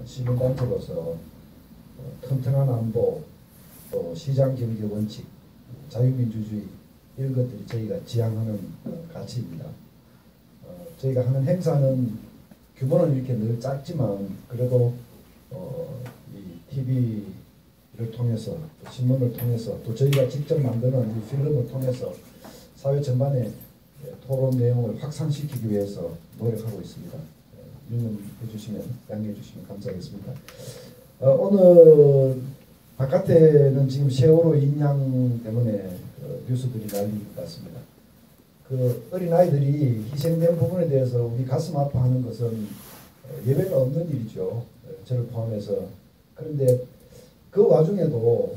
시민단체로서 튼튼한 안보, 또 시장경제 원칙, 자유민주주의 이런 것들이 저희가 지향하는 가치입니다. 저희가 하는 행사는 규모는 이렇게 늘 작지만 그래도 이 TV를 통해서 또 신문을 통해서 또 저희가 직접 만드는 이 필름을 통해서 사회 전반에 토론 내용을 확산시키기 위해서 노력하고 있습니다. 유념해 주시면, 양해해 주시면 감사하겠습니다. 오늘 바깥에는 지금 세월호 인양 때문에 뉴스들이 날린 것 같습니다. 그 어린아이들이 희생된 부분에 대해서 우리 가슴 아파하는 것은 예외가 없는 일이죠. 저를 포함해서. 그런데 그 와중에도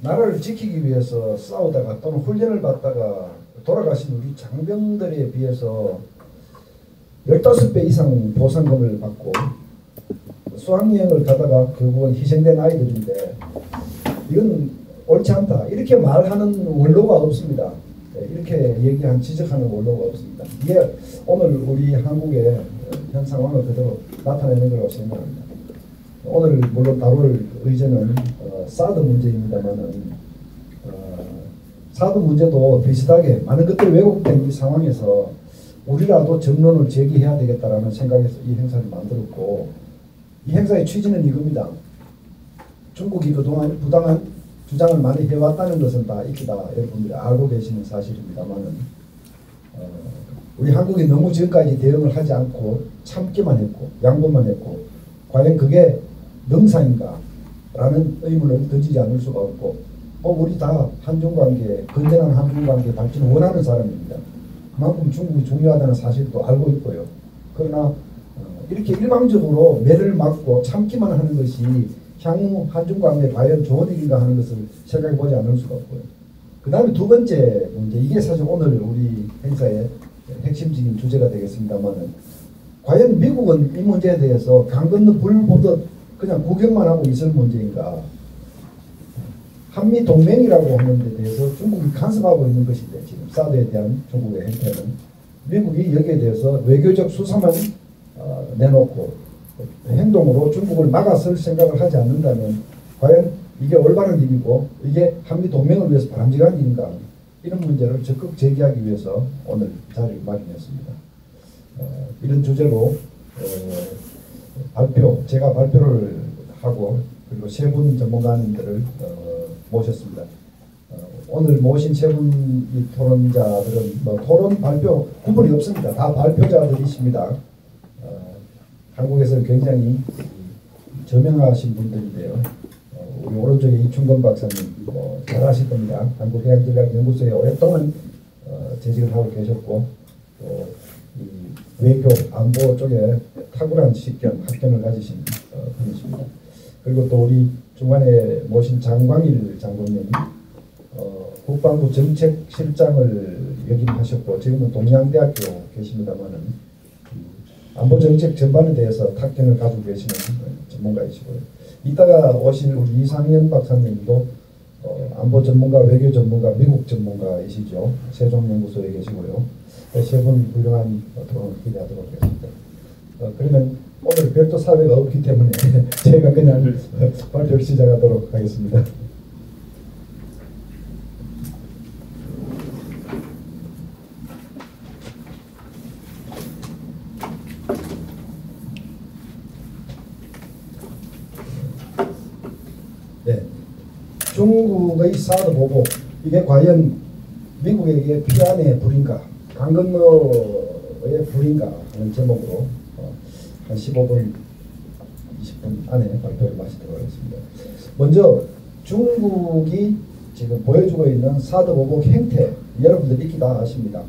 나라를 지키기 위해서 싸우다가 또는 훈련을 받다가 돌아가신 우리 장병들에 비해서 15배 이상 보상금을 받고 수학여행을 가다가 결국은 희생된 아이들인데 이건 옳지 않다. 이렇게 말하는 원로가 없습니다. 이렇게 지적하는 원로가 없습니다. 이게 오늘 우리 한국의 현 상황을 그대로 나타내는 거라고 생각합니다. 오늘 물론 다룰 의제는 사드 문제입니다만은 사드 문제도 비슷하게 많은 것들이 왜곡된 이 상황에서 우리라도 정론을 제기해야 되겠다라는 생각에서 이 행사를 만들었고, 이 행사의 취지는 이겁니다. 중국이 그동안 부당한 주장을 많이 해왔다는 것은 다 익히다 여러분들이 알고 계시는 사실입니다만은 우리 한국이 너무 지금까지 대응을 하지 않고 참기만 했고 양보만 했고 과연 그게 능사인가 라는 의문을 던지지 않을 수가 없고, 우리 다 한중관계, 건전한 한중관계 발전을 원하는 사람입니다. 그만큼 중국이 중요하다는 사실도 알고 있고요. 그러나 이렇게 일방적으로 매를 맞고 참기만 하는 것이 향후 한중관계에 과연 좋은 일인가 하는 것을 생각해 보지 않을 수가 없고요. 그 다음에 두 번째 문제, 이게 사실 오늘 우리 행사의 핵심적인 주제가 되겠습니다만은, 과연 미국은 이 문제에 대해서 강 건너 불 보듯 그냥 구경만 하고 있을 문제인가? 한미 동맹이라고 하는 데 대해서 중국이 간섭하고 있는 것인데, 지금 사드에 대한 중국의 행태는 미국이 여기에 대해서 외교적 수사만 내놓고 행동으로 중국을 막아설 생각을 하지 않는다면 과연 이게 올바른 일이고 이게 한미 동맹을 위해서 바람직한 일인가, 이런 문제를 적극 제기하기 위해서 오늘 자리를 마련했습니다. 이런 주제로 제가 발표를 하고 그리고 세 분 전문가님들을 모셨습니다. 오늘 모신 세 분 토론자들은 토론 발표 구분이 없습니다. 다 발표자들이십니다. 한국에서 굉장히 저명하신 분들인데요. 우리 오른쪽에 이충건 박사님 잘 아실 겁니다. 한국해양전략연구소에 오랫동안 재직을 하고 계셨고 또 외교 안보 쪽에 탁월한 학견을 가지신 분이십니다. 그리고 또 우리 중간에 모신 장광일 장군님 국방부 정책실장을 역임하셨고 지금은 동양대학교 계십니다만은 안보 정책 전반에 대해서 탁견을 가지고 계시는 전문가이시고요. 이따가 오실 우리 이상현 박사님도 안보 전문가, 외교 전문가, 미국 전문가이시죠. 세종연구소에 계시고요. 세 분 훌륭한 토론을 기대하도록 하겠습니다. 그러면 오늘 별도 사회가 없기 때문에 제가 그냥 발표를 시작하도록 하겠습니다. 네, 중국의 사드 보복, 이게 과연 미국에게 피안의 불인가, 강 건너의 불인가 하는 제목으로 한 15분, 20분 안에 발표를 마치도록 하겠습니다. 먼저 중국이 지금 보여주고 있는 사드 보복 행태, 여러분들 익히 다 아십니다.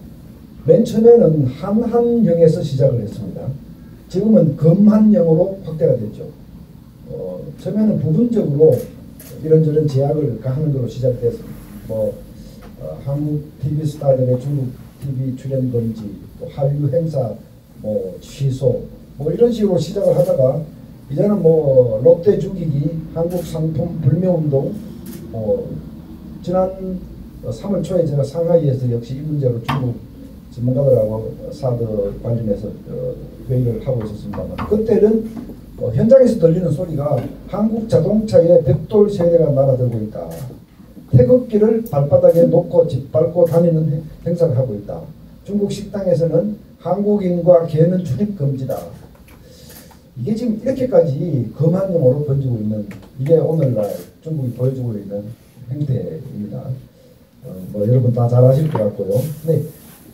맨 처음에는 한한령에서 시작을 했습니다. 지금은 금한령으로 확대가 됐죠. 처음에는 부분적으로 이런저런 제약을 가하는 걸로 시작됐습니다. 한국 TV 스타들의 중국 TV 출연 금지, 또 한류 행사 취소, 이런 식으로 시작을 하다가 이제는 롯데 죽이기, 한국 상품 불매운동, 지난 3월 초에 제가 상하이에서 역시 이 문제로 중국 전문가들하고 사드 관련해서 회의를 하고 있었습니다만, 그때는 현장에서 들리는 소리가 한국 자동차에 벽돌 세대가 날아들고 있다. 태극기를 발바닥에 놓고 짓밟고 다니는 행사를 하고 있다. 중국 식당에서는 한국인과 개는 출입 금지다. 이게 지금 이렇게까지 검한 용어로 번지고 있는, 이게 오늘날 중국이 보여주고 있는 행태입니다. 뭐 여러분 다 잘 아실 것 같고요. 근데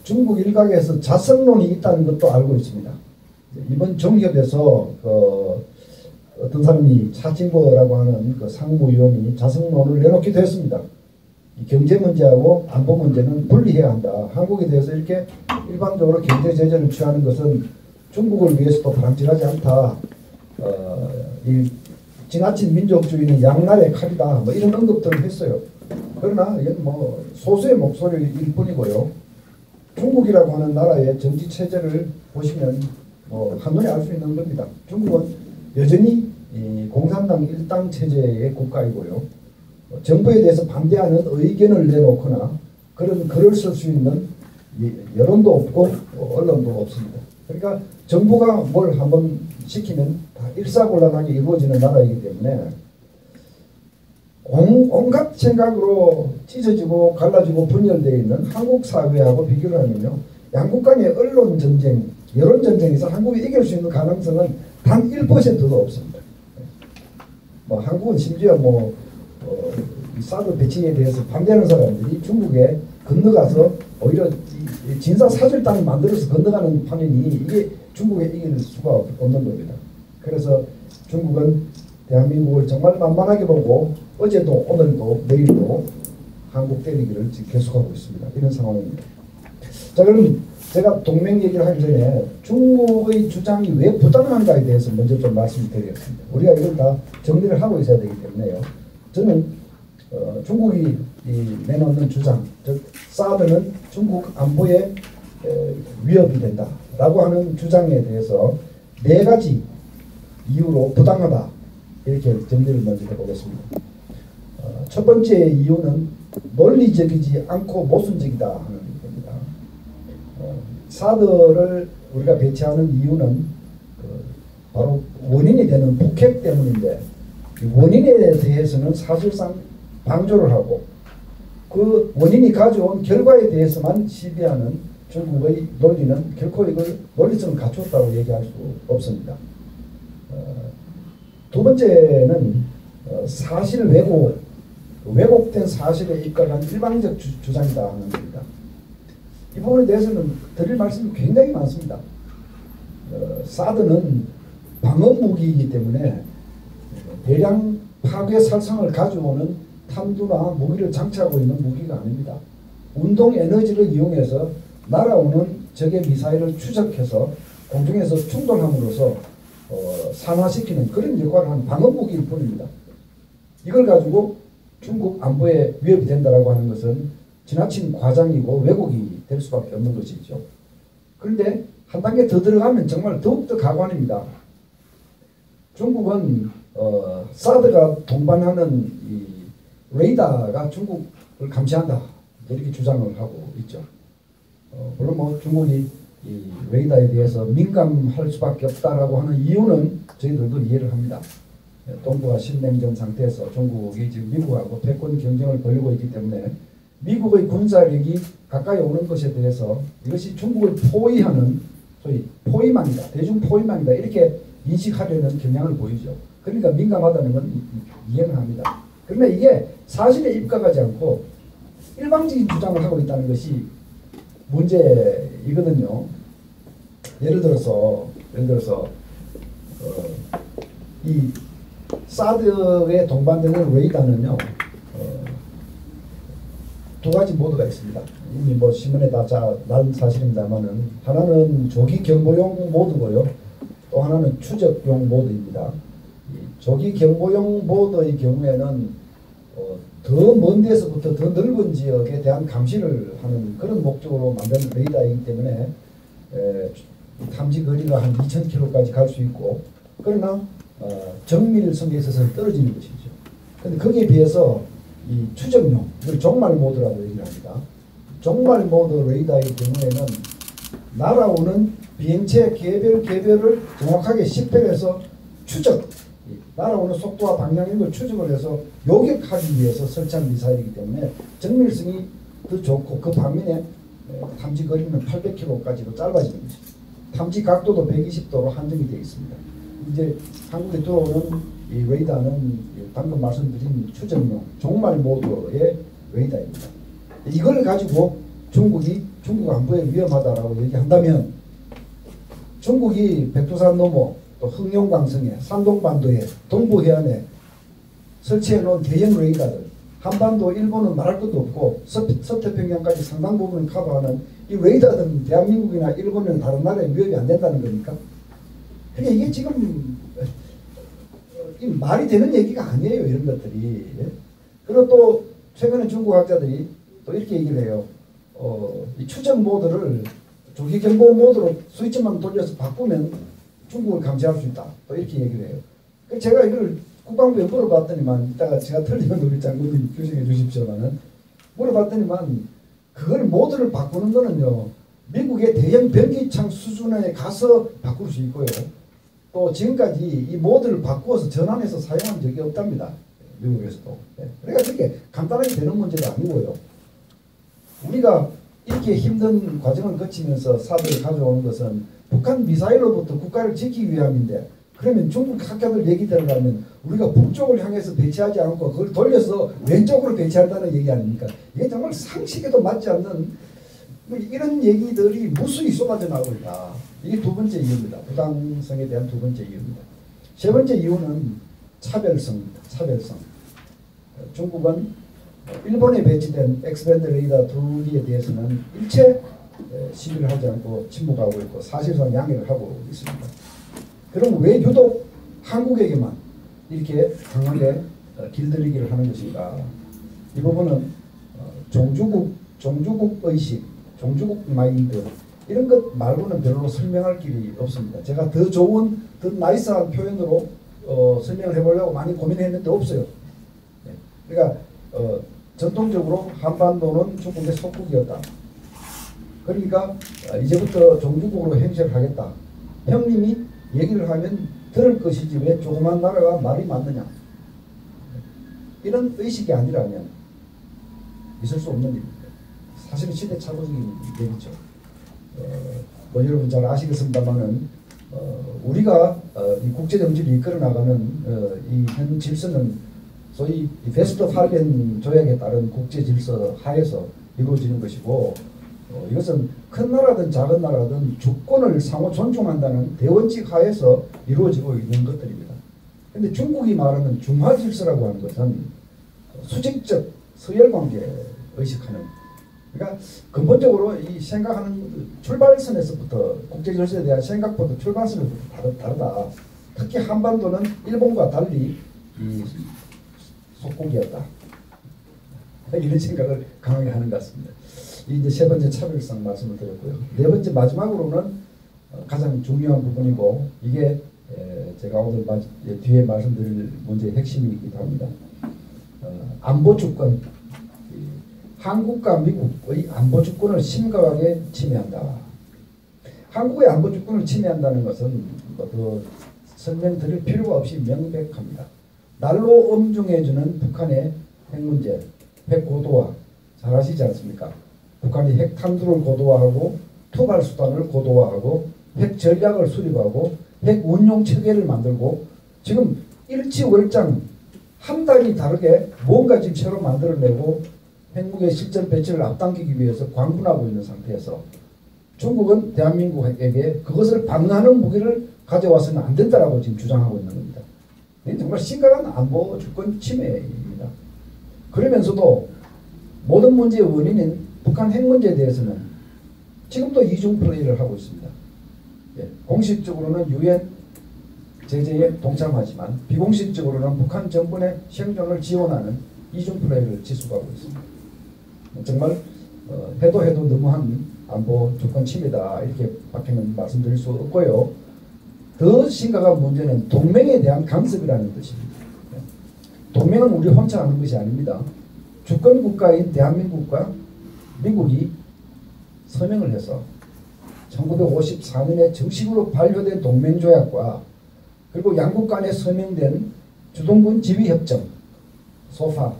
중국 일각에서 자성론이 있다는 것도 알고 있습니다. 이번 정협에서 어떤 사람이 차진보라고 하는 그 상무위원이 자성론을 내놓기도 했습니다. 경제 문제하고 안보 문제는 분리해야 한다. 한국에 대해서 이렇게 일방적으로 경제 제재를 취하는 것은 중국을 위해서도 바람직하지 않다. 이 지나친 민족주의는 양날의 칼이다. 뭐 이런 언급들을 했어요. 그러나 이건 뭐 소수의 목소리일 뿐이고요. 중국이라고 하는 나라의 정치 체제를 보시면 뭐 한눈에 알 수 있는 겁니다. 중국은 여전히 이 공산당 일당 체제의 국가이고요. 정부에 대해서 반대하는 의견을 내놓거나 그런 글을 쓸 수 있는 여론도 없고 언론도 없습니다. 그러니까 정부가 뭘 한번 시키면 다 일사곤란하게 이루어지는 나라이기 때문에 온갖 생각으로 찢어지고 갈라지고 분열되어 있는 한국 사회하고 비교를 하면요, 양국 간의 언론 전쟁, 여론 전쟁에서 한국이 이길 수 있는 가능성은 단 1%도 없습니다. 뭐 한국은 심지어 사드 배치에 대해서 반대하는 사람들이 중국에 건너가서 오히려 진사사절단을 만들어서 건너가는 판이니 이게 중국에 이길 수가 없는 겁니다. 그래서 중국은 대한민국을 정말 만만하게 보고 어제도 오늘도 내일도 한국 때리기를 지금 계속하고 있습니다. 이런 상황입니다. 자, 그럼 제가 동맹 얘기를 하기 전에 중국의 주장이 왜 부당한가에 대해서 먼저 좀 말씀드리겠습니다. 우리가 이걸 다 정리를 하고 있어야 되기 때문에요. 저는 중국이 내놓는 주장, 즉 사드는 중국 안보에 위협이 된다라고 하는 주장에 대해서 4가지 이유로 부당하다, 이렇게 정리를 먼저 해보겠습니다. 첫 번째 이유는 논리적이지 않고 모순적이다 하는 겁니다. 사드를 우리가 배치하는 이유는 바로 원인이 되는 북핵 때문인데, 원인에 대해서는 사실상 방조를 하고 그 원인이 가져온 결과에 대해서만 시비하는 중국의 논리는 결코 이걸 논리성을 갖췄다고 얘기할 수 없습니다. 두 번째는 사실 왜곡된 사실에 입각한 일방적 주장이다 하는 겁니다. 이 부분에 대해서는 드릴 말씀이 굉장히 많습니다. 사드는 방어 무기이기 때문에 대량 파괴 살상을 가져오는 탄두나 무기를 장착하고 있는 무기가 아닙니다. 운동 에너지를 이용해서 날아오는 적의 미사일을 추적해서 공중에서 충돌함으로써 산화시키는 그런 역할을 하는 방어 무기일 뿐입니다. 이걸 가지고 중국 안보에 위협이 된다라고 하는 것은 지나친 과장이고 왜곡이 될 수밖에 없는 것이죠. 그런데 한 단계 더 들어가면 정말 더욱더 가관입니다. 중국은 사드가 동반하는 이 레이더가 중국을 감시한다, 이렇게 주장을 하고 있죠. 물론 뭐 중국이 이 레이더에 대해서 민감할 수밖에 없다라고 하는 이유는 저희들도 이해를 합니다. 동북아 신냉전 상태에서 중국이 지금 미국하고 패권 경쟁을 벌이고 있기 때문에 미국의 군사력이 가까이 오는 것에 대해서 이것이 중국을 포위하는, 소위 포위망이다, 대중 포위망이다, 이렇게 인식하려는 경향을 보이죠. 그러니까 민감하다는 건 이해는 합니다. 그러나 이게 사실에 입각하지 않고 일방적인 주장을 하고 있다는 것이 문제이거든요. 예를 들어서 이 사드에 동반되는 레이더는요, 2가지 모드가 있습니다. 이미 뭐 신문에 다 난 사실입니다만은, 하나는 조기 경보용 모드고요, 또 하나는 추적용 모드입니다. 조기 경보용 모드의 경우에는 더 먼 데서부터 더 넓은 지역에 대한 감시를 하는 그런 목적으로 만든 레이더이기 때문에 탐지 거리가 한 2000km까지 갈 수 있고, 그러나 정밀성에 있어서는 떨어지는 것이죠. 그런데 거기에 비해서 이 추적용, 이걸 종말 모드라고 얘기를 합니다. 종말 모드 레이더의 경우에는 날아오는 비행체 개별을 정확하게 식별해서 추적, 날아오는 속도와 방향 이런 걸 추적을 해서 요격하기 위해서 설치한 미사일이기 때문에 정밀성이 더 좋고 그 반면에 탐지 거리는 800km까지도 짧아지는 거죠. 탐지 각도도 120도로 한정이 되어 있습니다. 이제 한국에 들어오는 이 레이더는 방금 말씀드린 추정용 종말 모드의 레이더입니다. 이걸 가지고 중국 안보에 위험하다라고 얘기한다면 중국이 백두산 넘어 또 흑룡강성에 산동반도에 동부해안에 설치해 놓은 대형 레이더들 한반도 일본은 말할 것도 없고 서태평양까지 상당 부분을 커버하는 이 레이더들은 대한민국이나 일본이나 다른 나라에 위협이 안 된다는 겁니까? 그러니까 이게 지금 말이 되는 얘기가 아니에요. 이런 것들이. 그리고 또 최근에 중국 학자들이 또 이렇게 얘기를 해요. 이 추적 모드를 조기 경보 모드로 스위치만 돌려서 바꾸면 중국을 감시할 수 있다. 또 이렇게 얘기를 해요. 제가 이걸 국방부에 물어봤더니만 이따가 제가 틀리면 우리 장군님 교정해 주십시오만은 물어봤더니만 그걸 모드를 바꾸는 거는요. 미국의 대형 변기창 수준에 가서 바꿀 수 있고요. 또 지금까지 이 모드를 바꾸어서 전환해서 사용한 적이 없답니다. 미국에서도. 그러니까 그렇게 간단하게 되는 문제가 아니고요. 우리가 이렇게 힘든 과정을 거치면서 사드를 가져오는 것은 북한 미사일로부터 국가를 지키기 위함인데 그러면 중국 학자들 얘기대로 하면 우리가 북쪽을 향해서 배치하지 않고 그걸 돌려서 왼쪽으로 배치한다는 얘기 아닙니까? 이게 정말 상식에도 맞지 않는 이런 얘기들이 무수히 쏟아져 나오고 있다. 이게 두 번째 이유입니다. 부당성에 대한 두 번째 이유입니다. 세 번째 이유는 차별성입니다. 차별성. 중국은 일본에 배치된 엑스밴드 레이더 둘에 대해서는 일체 시비를 하지 않고 침묵하고 있고 사실상 양해를 하고 있습니다. 그럼 왜 유독 한국에게만 이렇게 강하게 길들이기를 하는 것인가? 이 부분은 종주국 의식, 종주국 마인드 이런 것 말고는 별로 설명할 길이 없습니다. 제가 더 좋은, 더 나이스한 표현으로 설명을 해보려고 많이 고민했는데 없어요. 그러니까 전통적으로 한반도는 중국의 속국이었다. 그러니까 이제부터 종주국으로 행세를 하겠다. 형님이 얘기를 하면 들을 것이지 왜 조그만 나라가 말이 맞느냐. 이런 의식이 아니라면 있을 수 없는 일입니다. 사실은 시대착오적인 얘기죠. 뭐 여러분 잘 아시겠습니다만은 우리가 이 국제정치를 이끌어 나가는 이 현 질서는 소위 베스트팔렌 조약에 따른 국제 질서 하에서 이루어지는 것이고 이것은 큰 나라든 작은 나라든 주권을 상호 존중한다는 대원칙 하에서 이루어지고 있는 것들입니다. 그런데 중국이 말하는 중화 질서라고 하는 것은 수직적 서열 관계 의식하는 그러니까 근본적으로 이 생각하는 출발선에서부터 국제 질서에 대한 생각부터 출발선에서부터 다르다. 특히 한반도는 일본과 달리 이 속국이었다. 이런 생각을 강하게 하는 것 같습니다. 이제 세 번째 차별성 말씀을 드렸고요. 네 번째 마지막으로는 가장 중요한 부분이고 이게 제가 오늘 뒤에 말씀드릴 문제의 핵심이기도 합니다. 안보 주권, 한국과 미국의 안보 주권을 심각하게 침해한다. 한국의 안보 주권을 침해한다는 것은 더 설명드릴 필요가 없이 명백합니다. 날로 엄중해주는 북한의 핵 문제, 핵 고도화 잘 아시지 않습니까? 북한이 핵 탄두를 고도화하고 투발 수단을 고도화하고 핵 전략을 수립하고 핵 운용 체계를 만들고 지금 일치월장 한 달이 다르게 뭔가 지금 새로 만들어내고 핵무기의 실전 배치를 앞당기기 위해서 광분하고 있는 상태에서 중국은 대한민국에게 그것을 방어하는 무기를 가져와서는 안 된다라고 지금 주장하고 있는 겁니다. 정말 심각한 안보 주권 침해입니다. 그러면서도 모든 문제의 원인인 북한 핵 문제에 대해서는 지금도 이중 플레이를 하고 있습니다. 공식적으로는 유엔 제재에 동참하지만 비공식적으로는 북한 정권의 생존을 지원하는 이중 플레이를 지속하고 있습니다. 정말 해도 너무한 안보 주권 침해다 이렇게 밖에는 말씀드릴 수 없고요. 더 심각한 문제는 동맹에 대한 간섭이라는 것입니다. 동맹은 우리 혼자 하는 것이 아닙니다. 주권 국가인 대한민국과 미국이 서명을 해서 1954년에 정식으로 발효된 동맹조약과 그리고 양국 간에 서명된 주동군 지휘협정 소파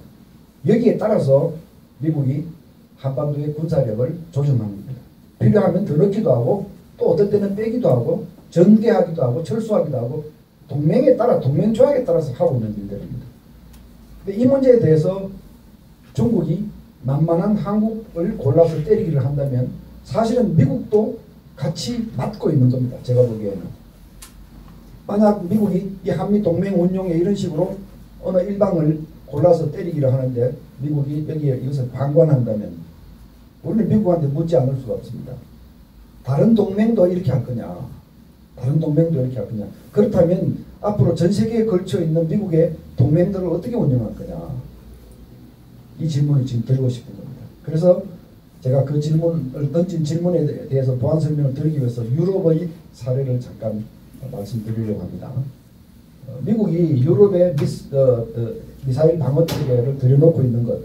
여기에 따라서 미국이 한반도의 군사력을 조정합니다. 필요하면 더 넣기도 하고 또 어떨 때는 빼기도 하고 전개하기도 하고 철수하기도 하고 동맹에 따라 동맹조약에 따라서 하고 있는 일들입니다. 근데 이 문제에 대해서 중국이 만만한 한국을 골라서 때리기를 한다면 사실은 미국도 같이 맞고 있는 겁니다. 제가 보기에는. 만약 미국이 이 한미 동맹 운용에 이런 식으로 어느 일방을 골라서 때리기를 하는데 미국이 여기에 이것을 방관한다면 우리는 미국한테 묻지 않을 수가 없습니다. 다른 동맹도 이렇게 할 거냐? 다른 동맹도 이렇게 할 거냐? 그렇다면 앞으로 전 세계에 걸쳐 있는 미국의 동맹들을 어떻게 운영할 거냐? 이 질문을 지금 드리고 싶은 겁니다. 그래서 제가 그 질문을 던진 질문에 대해서 보완 설명을 드리기 위해서 유럽의 사례를 잠깐 말씀드리려고 합니다. 미국이 유럽에 미사일 방어 체계를 들여놓고 있는 것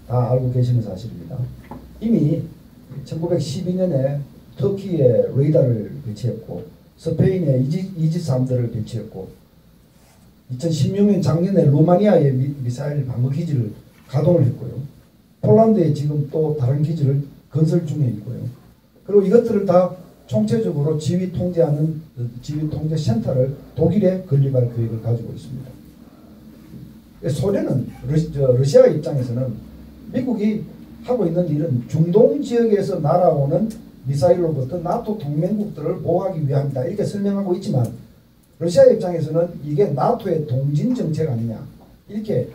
다 알고 계시는 사실입니다. 이미 1912년에 터키에 레이더를 배치했고 스페인에 이지스함대를 배치했고 2016년 작년에 루마니아에 미사일 방어 기지를 가동을 했고요. 폴란드에 지금 또 다른 기지를 건설 중에 있고요. 그리고 이것들을 다 총체적으로 지휘 통제하는 지휘 통제 센터를 독일에 건립할 계획을 가지고 있습니다. 소련은 러시아 입장에서는 미국이 하고 있는 일은 중동 지역에서 날아오는 미사일로부터 나토 동맹국들을 보호하기 위함이다. 이렇게 설명하고 있지만 러시아 입장에서는 이게 나토의 동진 정책 아니냐. 이렇게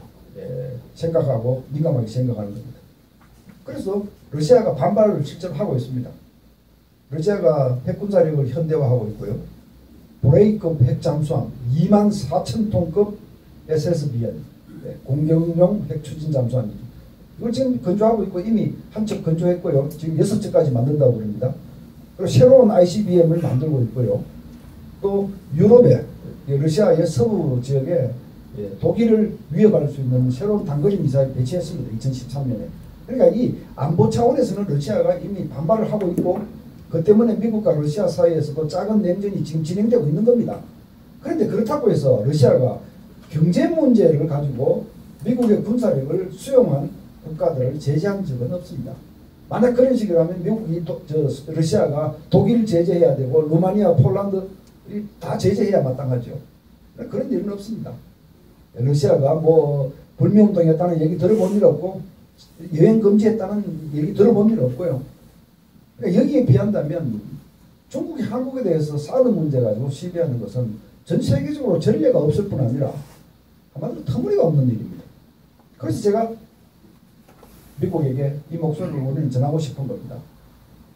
생각하고 민감하게 생각하는 겁니다. 그래서 러시아가 반발을 실제로 하고 있습니다. 러시아가 핵군사력을 현대화하고 있고요. 브레이크급 핵잠수함 24,000톤급 SSBN 공격용 핵추진 잠수함이죠. 이걸 지금 건조하고 있고 이미 한 척 건조했고요. 지금 6척까지 만든다고 그럽니다. 그리고 새로운 ICBM을 만들고 있고요. 또 유럽에 러시아의 서부 지역에 독일을 위협할 수 있는 새로운 단거리 미사일 배치했습니다. 2013년에. 그러니까 이 안보 차원에서는 러시아가 이미 반발을 하고 있고 그 때문에 미국과 러시아 사이에서도 작은 냉전이 지금 진행되고 있는 겁니다. 그런데 그렇다고 해서 러시아가 경제 문제를 가지고 미국의 군사력을 수용한 국가들을 제재한 적은 없습니다. 만약 그런 식이라면 미국이 러시아가 독일을 제재해야 되고 루마니아, 폴란드 다 제재해야 마땅하죠. 그런 일은 없습니다. 러시아가 뭐 불매운동했다는 얘기 들어본 일 없고 여행 금지했다는 얘기 들어본 일 없고요. 그러니까 여기에 비한다면 중국이 한국에 대해서 사드 문제 가지고 시비하는 것은 전 세계적으로 전례가 없을 뿐 아니라 한마디로 터무니가 없는 일입니다. 그래서 제가 미국에게 이 목소리를 우리는 전하고 싶은 겁니다.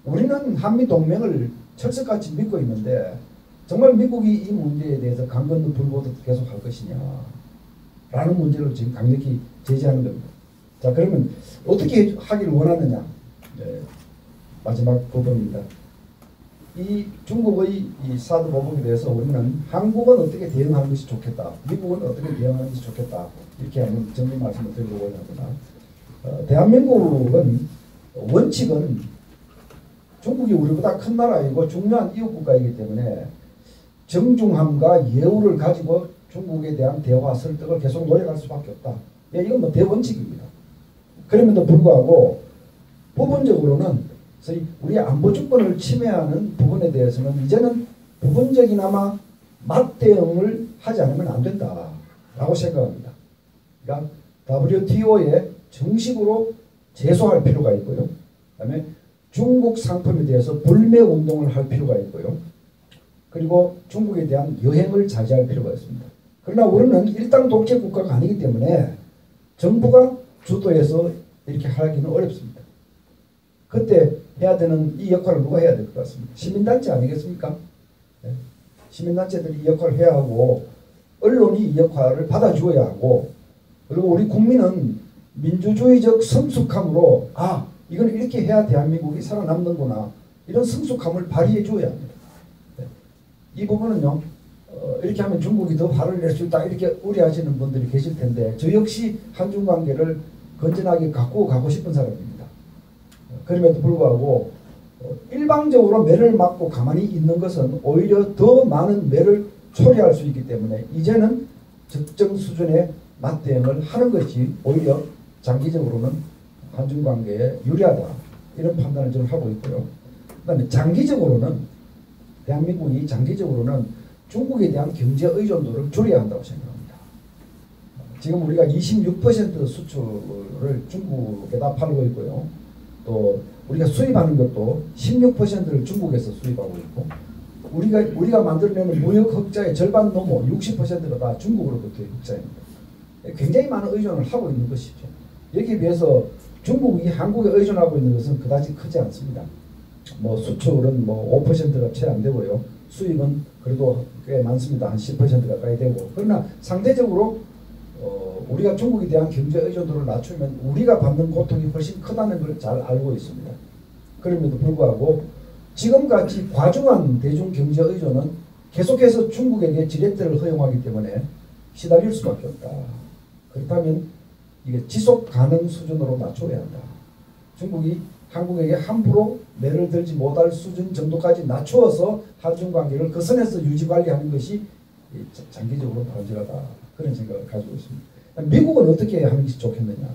우리는 한미동맹을 철석같이 믿고 있는데 정말 미국이 이 문제에 대해서 강 건너 불고도 계속 할 것이냐 라는 문제를 지금 강력히 제기하는 겁니다. 자, 그러면 어떻게 하기를 원하느냐. 마지막 부분입니다. 이 중국의 이 사드 보복에 대해서 우리는 한국은 어떻게 대응하는 것이 좋겠다. 미국은 어떻게 대응하는 것이 좋겠다. 이렇게 한번 정리 말씀을 드리려고 합니다. 대한민국은 원칙은 중국이 우리보다 큰 나라이고 중요한 이웃국가이기 때문에 정중함과 예우를 가지고 중국에 대한 대화 설득을 계속 노력할 수밖에 없다. 이건 뭐 대원칙입니다. 그럼에도 불구하고 부분적으로는 우리 안보 주권을 침해하는 부분에 대해서는 이제는 부분적이나마 맞대응을 하지 않으면 안 된다라고 생각합니다. 그러니까 WTO에 정식으로 제소할 필요가 있고요. 그 다음에 중국 상품에 대해서 불매 운동을 할 필요가 있고요. 그리고 중국에 대한 여행을 자제할 필요가 있습니다. 그러나 우리는 일당 독재 국가가 아니기 때문에 정부가 주도해서 이렇게 하기는 어렵습니다. 그때 해야 되는 이 역할을 누가 해야 될 것 같습니다. 시민단체 아니겠습니까? 네. 시민단체들이 이 역할을 해야 하고 언론이 이 역할을 받아주어야 하고 그리고 우리 국민은 민주주의적 성숙함으로 이건 이렇게 해야 대한민국이 살아남는구나 이런 성숙함을 발휘해 줘야 합니다. 네. 이 부분은요 이렇게 하면 중국이 더 화를 낼 수 있다 이렇게 우려하시는 분들이 계실 텐데 저 역시 한중 관계를 건전하게 가꾸어 가고 싶은 사람입니다. 그럼에도 불구하고 일방적으로 매를 맞고 가만히 있는 것은 오히려 더 많은 매를 초래할 수 있기 때문에 이제는 적정 수준의 맞대응을 하는 것이 오히려 장기적으로는 한중 관계에 유리하다. 이런 판단을 저는 하고 있고요. 그다음에 장기적으로는 대한민국이 장기적으로는 중국에 대한 경제 의존도를 줄여야 한다고 생각합니다. 지금 우리가 26% 수출을 중국에다 팔고 있고요. 또 우리가 수입하는 것도 16%를 중국에서 수입하고 있고 우리가 만들어내는 무역 흑자의 절반 넘어 60%가 다 중국으로부터의 흑자입니다. 굉장히 많은 의존을 하고 있는 것이죠. 여기에 비해서 중국이 한국에 의존하고 있는 것은 그다지 크지 않습니다. 뭐 수출은 뭐 5%가 채 안 되고요. 수입은 그래도 꽤 많습니다. 한 10% 가까이 되고. 그러나 상대적으로 우리가 중국에 대한 경제 의존도를 낮추면 우리가 받는 고통이 훨씬 크다는 걸 잘 알고 있습니다. 그럼에도 불구하고 지금같이 과중한 대중 경제 의존은 계속해서 중국에게 지렛대를 허용하기 때문에 시달릴 수밖에 없다. 그렇다면 이게 지속 가능 수준으로 낮춰야 한다. 중국이 한국에게 함부로 매를 들지 못할 수준 정도까지 낮추어서 한중 관계를 그 선에서 유지 관리하는 것이 장기적으로 바람직하다. 그런 생각을 가지고 있습니다. 미국은 어떻게 하는 것이 좋겠느냐.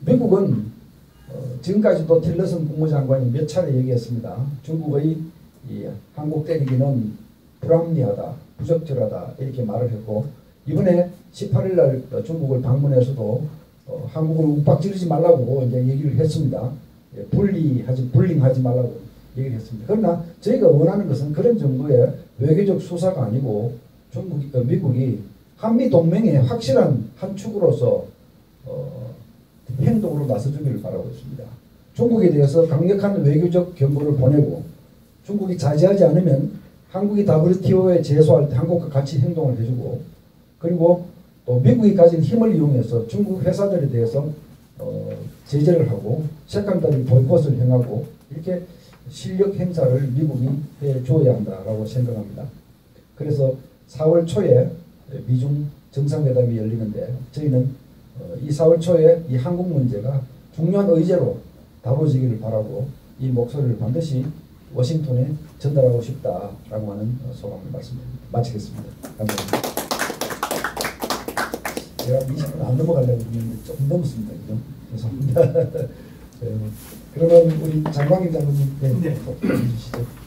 미국은 지금까지도 틸러슨 국무장관이 몇 차례 얘기했습니다. 중국의 이 한국 때리기는 불합리하다, 부적절하다 이렇게 말을 했고 이번에 18일 날 중국을 방문해서도 한국을 욱박지르지 말라고 이제 얘기를 했습니다. 불링하지 말라고 얘기를 했습니다. 그러나 저희가 원하는 것은 그런 정도의 외교적 수사가 아니고 미국이 한미 동맹의 확실한 한 축으로서 행동으로 나서주기를 바라고 있습니다. 중국에 대해서 강력한 외교적 경고를 보내고 중국이 자제하지 않으면 한국이 WTO에 제소할 때 한국과 같이 행동을 해주고 그리고 또 미국이 가진 힘을 이용해서 중국 회사들에 대해서 제재를 하고 세컨더리 보이콧을 행하고 이렇게 실력 행사를 미국이 해줘야 한다라고 생각합니다. 그래서 4월 초에 미중 정상회담이 열리는데 저희는 이 4월 초에 이 한국 문제가 중요한 의제로 다뤄지기를 바라고 이 목소리를 반드시 워싱턴에 전달하고 싶다라고 하는 소감을 마치겠습니다. 감사합니다. 제가 20분 안 넘어가려고 했는데 조금 넘었습니다. 그죠? 죄송합니다. 그러면 우리 장광희 장관님 네. 해주시죠.